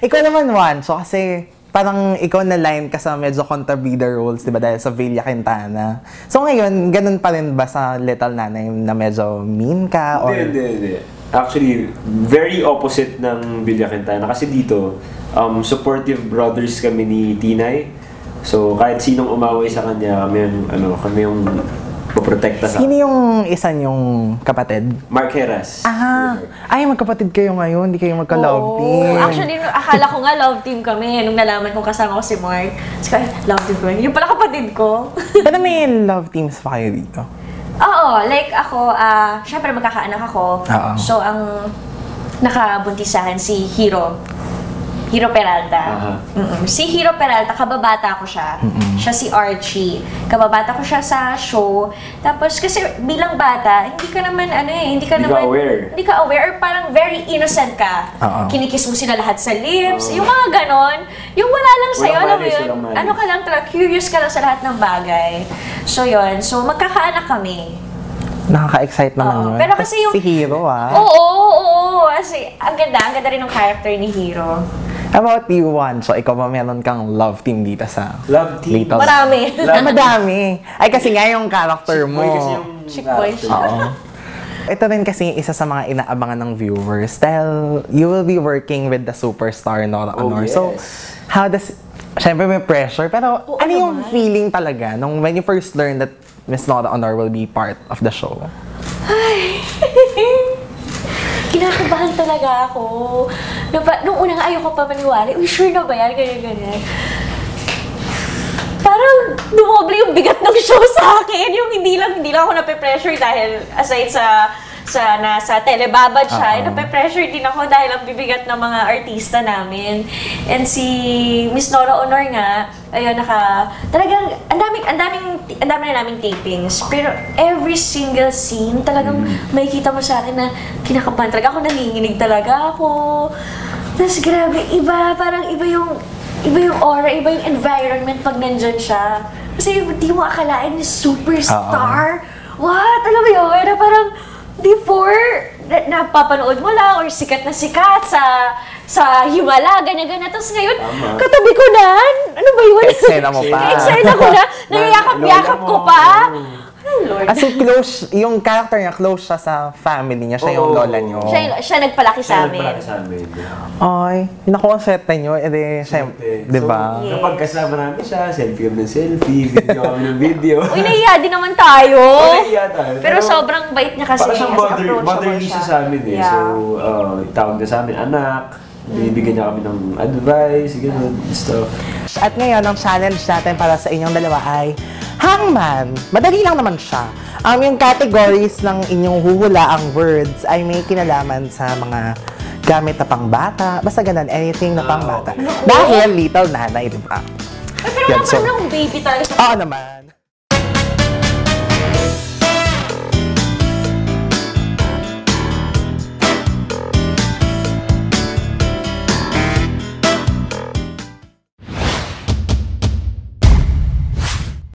Ikaw naman, Juan. So, kasi parang ikaw na line ka sa medyo kontrabida roles, di ba? Dahil sa Villa Quintana. So, ngayon, ganun pa rin ba sa Little Nanay na medyo mean ka? Or... Hindi. Actually, very opposite ng Villa Quintana. Kasi dito, supportive brothers kami ni Tinay. So, kahit sinong umaway sa kanya, kami yung poprotekta sa... Sino yung isa yung kapatid? Mark Heras. Ay, magkapatid kayo ngayon, hindi kayo magka-love team. Actually, akala ko nga love team kami. Nung nalaman ko kasama ko si Mark, sabi ko, love team kami. Yung pala kapatid ko. Pero may love teams pa kayo dito? Oo, like ako, syempre magkakaanak ako. So, ang nakabuntis sa akin si Hiro Peralta. Si Hiro Peralta, kababata ko siya. Siya si Archie. Kababata ko siya sa show. Tapos kasi bilang bata, hindi ka aware. Hindi ka aware or parang very innocent ka. Kinikiss mo sila lahat sa lips. Yung mga ganon. Yung wala lang sa'yo, alam mo yun. Ano ka lang talaga, curious ka lang sa lahat ng bagay. So yun, so magkakaanak kami. Nakaka-excite naman yun. Pero kasi yung... Si Hiro, Oo. Kasi ang ganda rin ng character ni Hiro. How about you, Juan? So, ikaw ba meron kang love team dito sa Love team? Little? Marami. Madami. Ay, kasi nga yung character mo. Chick boy siya. Oo. Ito rin kasi isa sa mga inaabangan ng viewers dahil you will be working with the superstar Nora Honor. Yes. So, how does... Siyempre may pressure, pero ano yung feeling talaga nung when you first learned that Miss Nora Honor will be part of the show? Ay, kinakabahan talaga ako. Nung una nga ayoko pa maniwala, uy, sure na ba yan? Ganyan. Parang dumoble yung bigat ng show sa akin. Yung hindi lang ako nape-pressure dahil aside sa telebabad siya, nape-pressure din ako dahil ang bibigat ng mga artista namin. And si Miss Nora Honor nga, ayun, talagang, ang dami na naming tapings. Pero every single scene, talagang makikita mo sa akin na kinakabahan talaga ako, nanginginig talaga ako. Tapos grabe, parang iba yung aura, iba yung environment pag nandyan siya. Kasi di mo akalain ni superstar. What? Alam mo yun? Na parang, before, napapanood mo lang or sikat na sikat sa Himala, ganyan-ganyan. Tapos ngayon, katabi ko na, ano ba yun? Eksena mo pa. Eksena ko na, nangiyakap-yakap ko pa. Lord. As in, close, yung character niya, close siya sa family niya, siya yung lola niyo. Siya nagpalaki sa amin. Ay, naku-acceptan niyo, siyempre, di ba? So, kapag kasama namin siya, selfie kami ng selfie, video kami ng video. Uy, nahiya din naman tayo. Nahiya tayo. Pero sobrang bait niya kasi. Para siyang motherly siya sa amin eh. So, tawag na sa amin, anak. Bibigyan niya kami ng advice, gano'n, stuff. At ngayon, ang challenge natin para sa inyong dalawa ay Hangman. Madali lang naman siya. Yung categories ng inyong huhulaang words ay may kinalaman sa mga gamit na pangbata. Basta ganun, anything na pangbata. Dahil Little Nanay, di ba? Pero wala pa naman akong baby talaga. Oo naman.